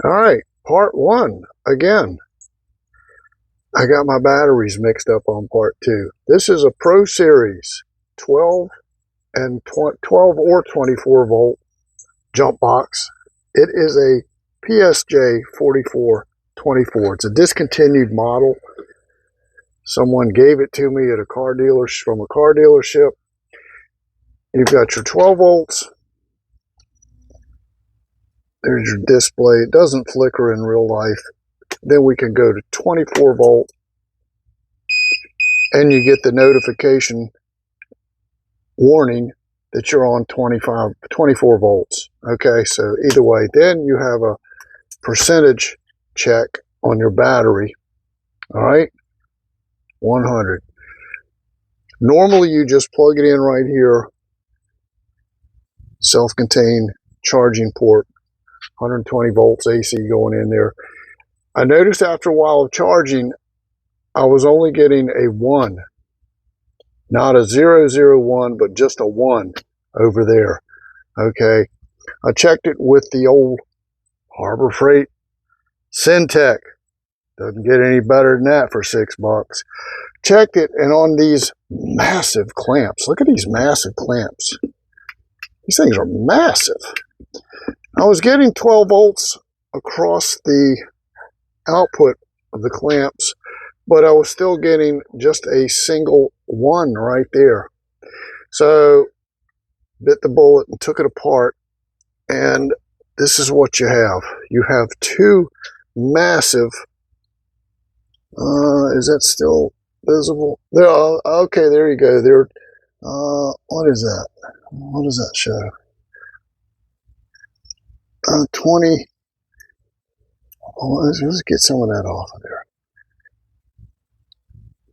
All right, part one. Again, I got my batteries mixed up on part two. This is a Proseries 12 and 12 or 24 volt jump box. It is a Psj-4424. It's a discontinued model. Someone gave it to me at a car dealer from a car dealership. You've got your 12 volts. There's your display. It doesn't flicker in real life. Then we can go to 24 volt and you get the notification warning that you're on 24 volts. Okay, so either way, then you have a percentage check on your battery. All right, 100. Normally you just plug it in right here, self-contained charging port, 120 volts AC going in there. I noticed after a while of charging, I was only getting a 1, not a 001, but just a 1 over there. Okay, I checked it with the old Harbor Freight Syntec. Doesn't get any better than that for $6. Checked it, and on these massive clamps, look at these massive clamps. These things are massive. I was getting 12 volts across the output of the clamps, but I was still getting just a single 1 right there. So bit the bullet and took it apart, and this is what you have. You have two massive, is that still visible? There, okay, there you go. There, what is that? What does that show? 20. Let's get some of that off of there.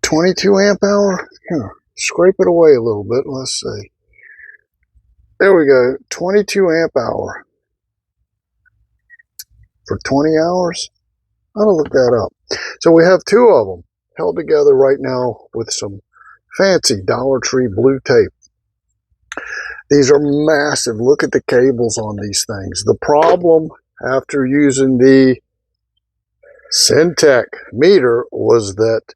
22 amp hour. Here, scrape it away a little bit. Let's see. There we go. 22 amp hour for 20 hours. I'll look that up. So we have two of them held together right now with some fancy Dollar Tree blue tape. These are massive. Look at the cables on these things. The problem after using the Syntec meter was that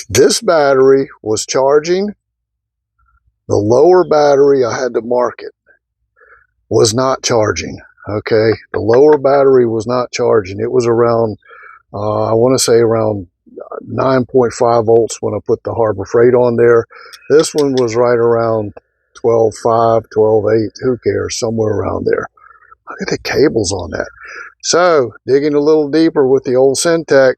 this battery was charging. The lower battery, I had to mark it, was not charging. Okay, the lower battery was not charging. It was around, I want to say around 9.5 volts when I put the Harbor Freight on there. This one was right around 12.5, 12.8, who cares, somewhere around there. Look at the cables on that. So, digging a little deeper with the old Syntec,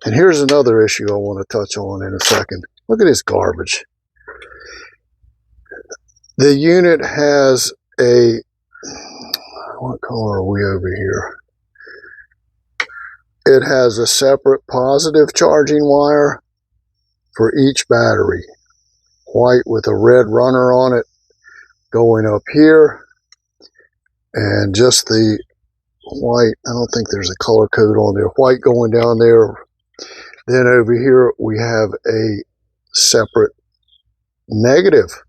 and here's another issue I want to touch on in a second. Look at this garbage. The unit has a, what color are we over here? It has a separate positive charging wire for each battery. White with a red runner on it going up here. And just the white, I don't think there's a color code on there. White going down there. Then over here we have a separate negative.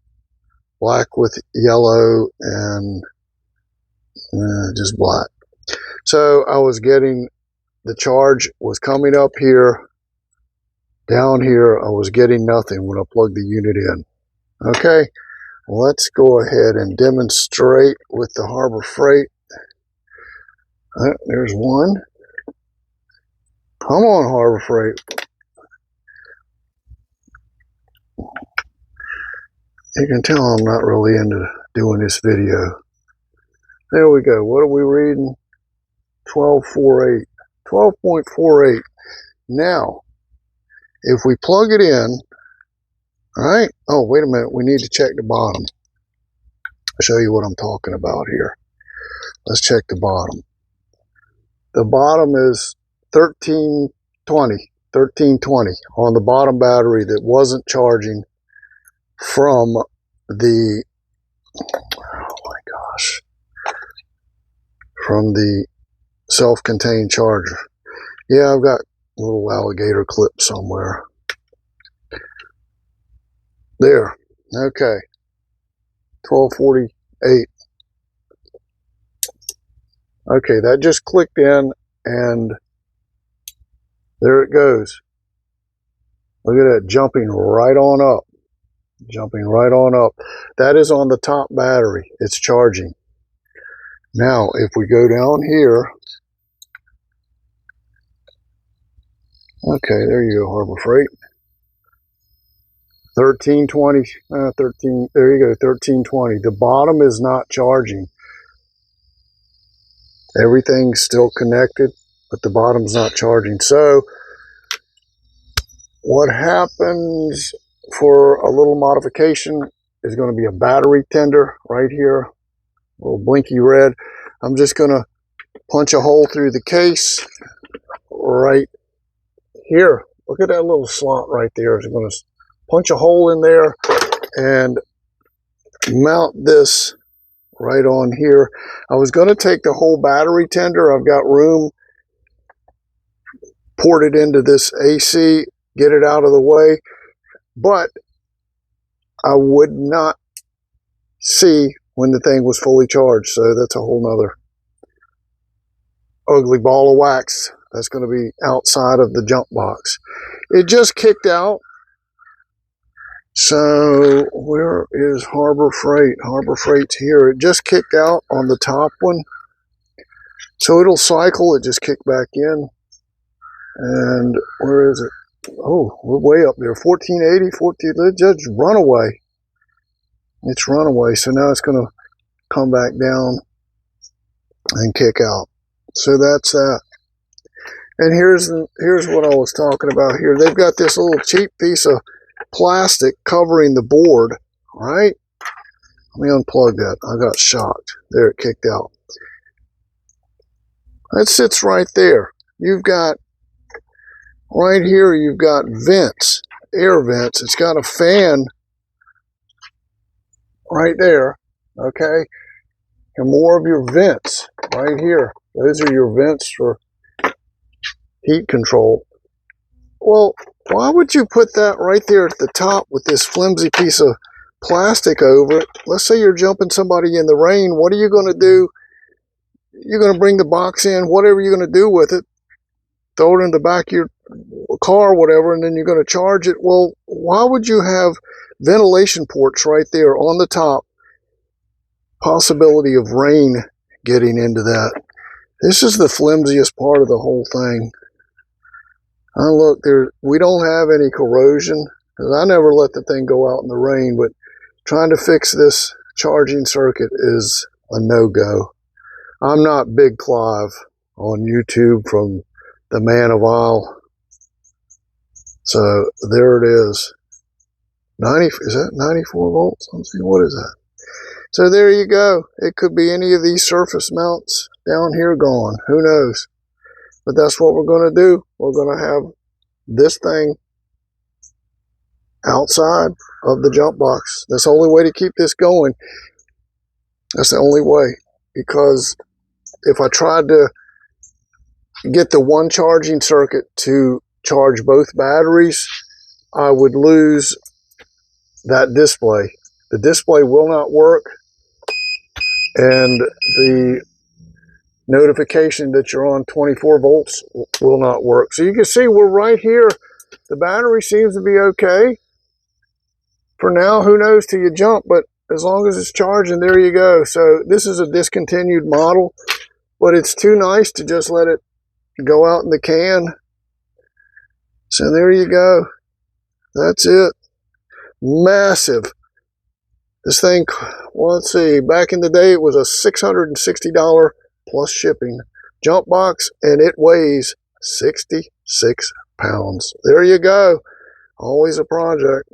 Black with yellow and just black. So I was getting, the charge was coming up here. Down here I was getting nothing when I plugged the unit in. Okay, let's go ahead and demonstrate with the Harbor Freight. There's one. Come on, Harbor Freight. You can tell I'm not really into doing this video. There we go. What are we reading? 12.48. 12.48. Now, if we plug it in, all right. Oh, wait a minute. We need to check the bottom. I'll show you what I'm talking about here. Let's check the bottom. The bottom is 1320 on the bottom battery that wasn't charging from the, oh my gosh, from the self-contained charger. Yeah, I've got a little alligator clip somewhere. There. Okay. 1248. Okay, that just clicked in, and there it goes. Look at that, jumping right on up. Jumping right on up. That is on the top battery. It's charging. Now, if we go down here, okay, there you go, Harbor Freight. 1320, 13, there you go, 1320. The bottom is not charging. Everything's still connected, but the bottom's not charging. So, what happens for a little modification is going to be a battery tender right here, a little blinky red. I'm just going to punch a hole through the case right here. Look at that little slot right there. I'm going to punch a hole in there and mount this right on here. I was going to take the whole battery tender. I've got room, port it into this AC, get it out of the way, but I would not see when the thing was fully charged. So that's a whole nother ugly ball of wax that's going to be outside of the jump box. It just kicked out. So where is Harbor Freight? Harbor Freight's here. It just kicked out on the top one. So it'll cycle. It just kicked back in. And where is it? Oh, we're way up there. 1480, 14. It just run away. It's run away. So now it's going to come back down and kick out. So that's that. And here's what I was talking about here. They've got this little cheap piece of plastic covering the board, right? Let me unplug that. I got shocked. There, it kicked out. That sits right there. You've got, right here, you've got vents, air vents. It's got a fan right there, okay? And more of your vents right here. Those are your vents for heat control. Well, why would you put that right there at the top with this flimsy piece of plastic over it? Let's say you're jumping somebody in the rain. What are you going to do? You're going to bring the box in, whatever you're going to do with it, throw it in the back of your car, whatever, and then you're going to charge it. Well, why would you have ventilation ports right there on the top? Possibility of rain getting into that. This is the flimsiest part of the whole thing. Look, we don't have any corrosion, because I never let the thing go out in the rain, but trying to fix this charging circuit is a no-go. I'm not Big Clive on YouTube from the Man of Isle. So there it is. 90, is that 94 volts? I'm saying, what is that? So there you go. It could be any of these surface mounts down here gone. Who knows? But that's what we're going to do. We're going to have this thing outside of the jump box. That's the only way to keep this going. That's the only way. Because if I tried to get the one charging circuit to charge both batteries, I would lose that display. The display will not work, and the notification that you're on 24 volts will not work. So you can see we're right here. The battery seems to be okay for now. Who knows till you jump, but as long as it's charging, there you go. So this is a discontinued model, but it's too nice to just let it go out in the can. So there you go. That's it. Massive. This thing, well, let's see, back in the day it was a $660 plus shipping jump box, and it weighs 66 pounds. There you go. Always a project.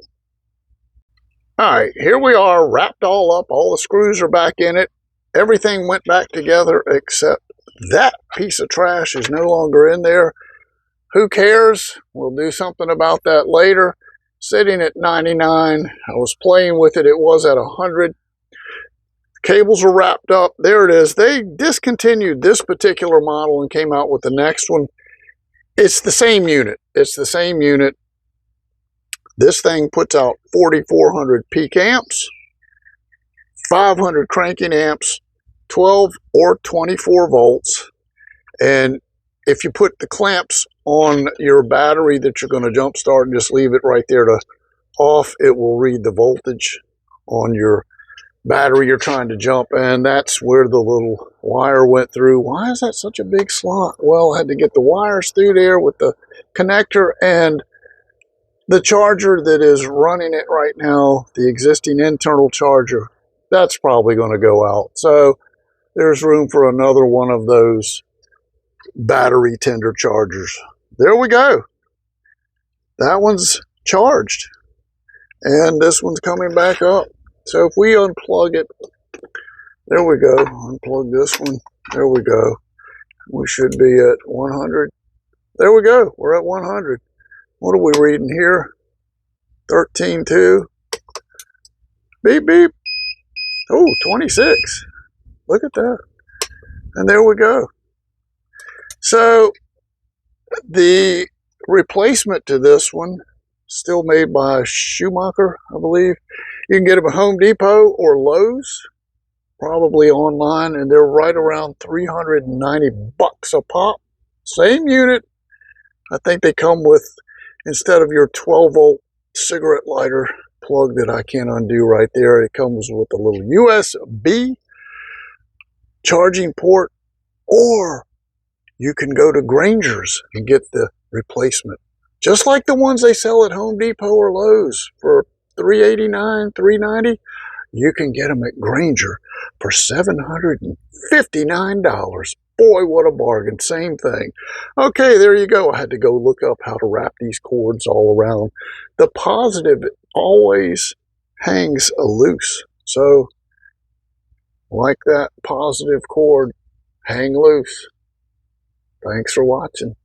All right, here we are, wrapped all up. All the screws are back in it. Everything went back together except that piece of trash is no longer in there. Who cares? We'll do something about that later. Sitting at 99. I was playing with it. It was at 100. Cables are wrapped up. There it is. They discontinued this particular model and came out with the next one. It's the same unit. It's the same unit. This thing puts out 4,400 peak amps, 500 cranking amps, 12 or 24 volts. And if you put the clamps on your battery that you're going to jump start and just leave it right there to off, it will read the voltage on your battery you're trying to jump. And that's where the little wire went through. Why is that such a big slot? Well, I had to get the wires through there with the connector, and the charger that is running it right now, the existing internal charger, that's probably going to go out. So there's room for another one of those battery tender chargers. There we go. That one's charged, and this one's coming back up. So if we unplug it, there we go. Unplug this one. There we go. We should be at 100. There we go. We're at 100. What are we reading here? 13.2. Beep, beep. Oh, 26. Look at that. And there we go. So the replacement to this one, still made by Schumacher, I believe. You can get them at Home Depot or Lowe's, probably online, and they're right around 390 bucks a pop. Same unit. I think they come with, instead of your 12-volt cigarette lighter plug that I can't undo right there, it comes with a little USB charging port, or you can go to Grainger's and get the replacement, just like the ones they sell at Home Depot or Lowe's for $389, $390. You can get them at Grainger for $759. Boy, what a bargain. Same thing. Okay, there you go. I had to go look up how to wrap these cords all around. The positive always hangs loose. So, like that positive cord, hang loose. Thanks for watching.